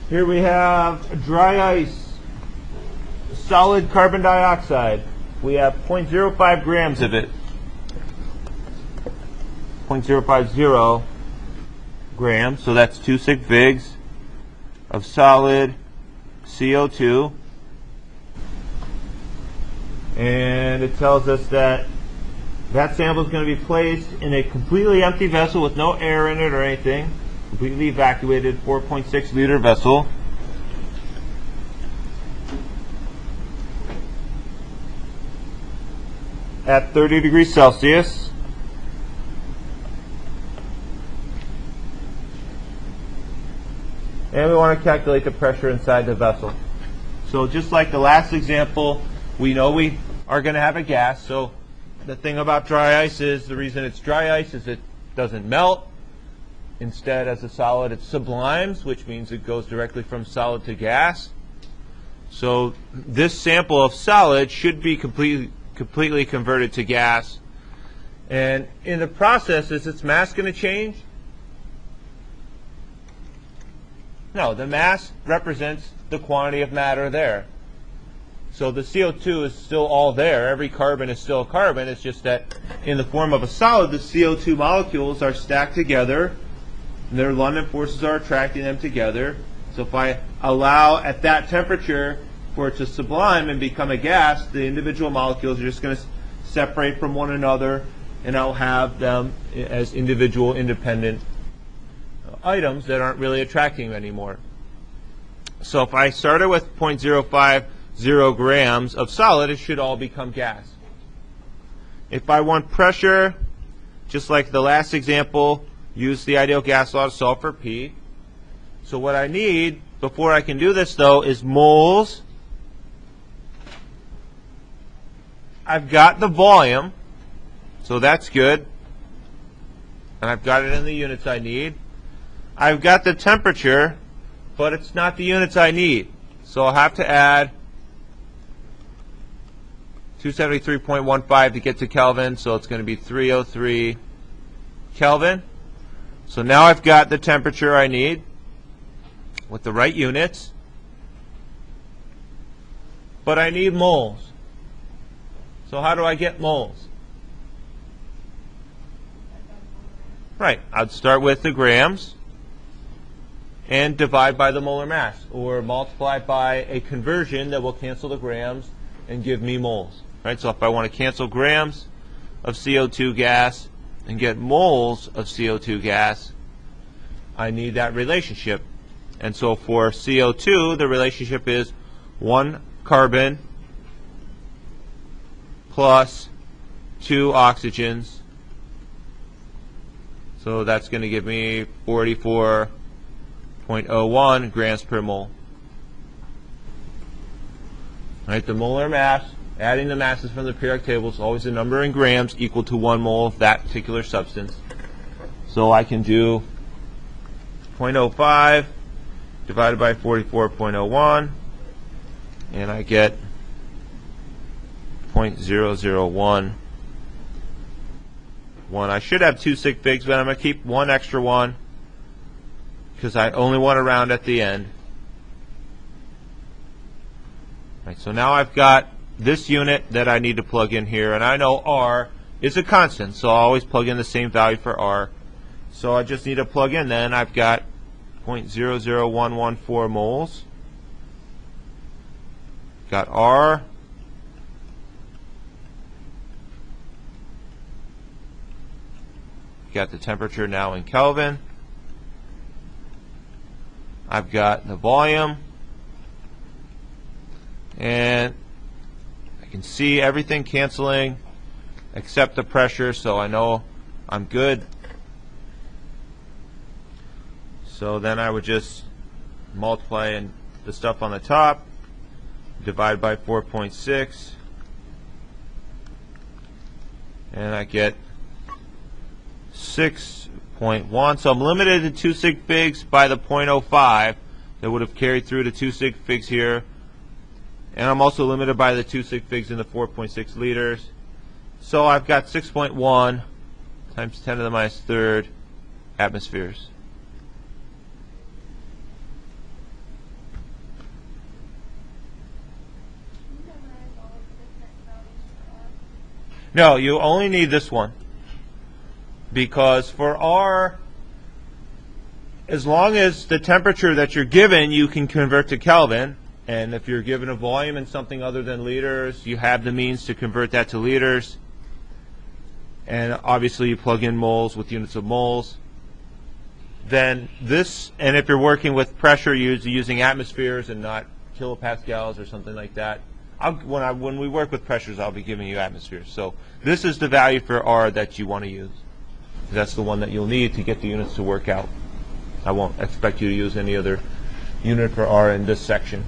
Here we have dry ice, solid carbon dioxide. We have 0.05 grams of it. 0.050 grams, so that's 2 sig figs of solid CO2. And it tells us that that sample is going to be placed in a completely empty vessel with no air in it or anything. Completely evacuated 4.6 liter vessel. At 30 degrees Celsius. And we want to calculate the pressure inside the vessel. So just like the last example, we know we are going to have a gas. So the thing about dry ice is, the reason it's dry ice is it doesn't melt. Instead, as a solid, it sublimes, which means it goes directly from solid to gas. So this sample of solid should be completely converted to gas. And in the process, is its mass going to change? No, the mass represents the quantity of matter there. So the CO2 is still all there. Every carbon is still a carbon. It's just that in the form of a solid, the CO2 molecules are stacked together. And their London forces are attracting them together. So if I allow at that temperature for it to sublime and become a gas, the individual molecules are just going to separate from one another, and I'll have them as individual independent items that aren't really attracting anymore. So if I started with 0.050 grams of solid, it should all become gas. If I want pressure, just like the last example, use the ideal gas law to solve for P. So what I need before I can do this, though, is moles. I've got the volume, so that's good. And I've got it in the units I need. I've got the temperature, but it's not the units I need. So I'll have to add 273.15 to get to Kelvin, so it's going to be 303 Kelvin. So now I've got the temperature I need with the right units, but I need moles. So how do I get moles? Right, I'd start with the grams and divide by the molar mass, or multiply by a conversion that will cancel the grams and give me moles. Right, so if I want to cancel grams of CO2 gas and get moles of CO2 gas, I need that relationship. And so for CO2, the relationship is 1 carbon plus 2 oxygens. So that's going to give me 44.01 grams per mole. Right, the molar mass, adding the masses from the periodic table, is always the number in grams equal to 1 mole of that particular substance. So I can do 0.05 divided by 44.01, and I get 0.001. I should have 2 sig figs, but I'm going to keep 1 extra one because I only want to round at the end. Right, so now I've got this unit that I need to plug in here, and I know R is a constant, so I'll always plug in the same value for R. So I just need to plug in then. I've got 0.00114 moles. Got R. Got the temperature now in Kelvin. I've got the volume. And I can see everything canceling except the pressure, so I know I'm good. So then I would just multiply the stuff on the top, divide by 4.6, and I get 6.1. So I'm limited to 2 sig figs by the 0.05 that would have carried through to 2 sig figs here. And I'm also limited by the 2 sig figs in the 4.6 liters. So I've got 6.1 times 10 to the minus third atmospheres. No, you only need this one. Because for R, as long as the temperature that you're given, you can convert to Kelvin. And if you're given a volume in something other than liters, you have the means to convert that to liters. And obviously you plug in moles with units of moles. Then this, and if you're working with pressure, you're using atmospheres and not kilopascals or something like that. When we work with pressures, I'll be giving you atmospheres. So this is the value for R that you want to use. That's the one that you'll need to get the units to work out. I won't expect you to use any other unit for R in this section.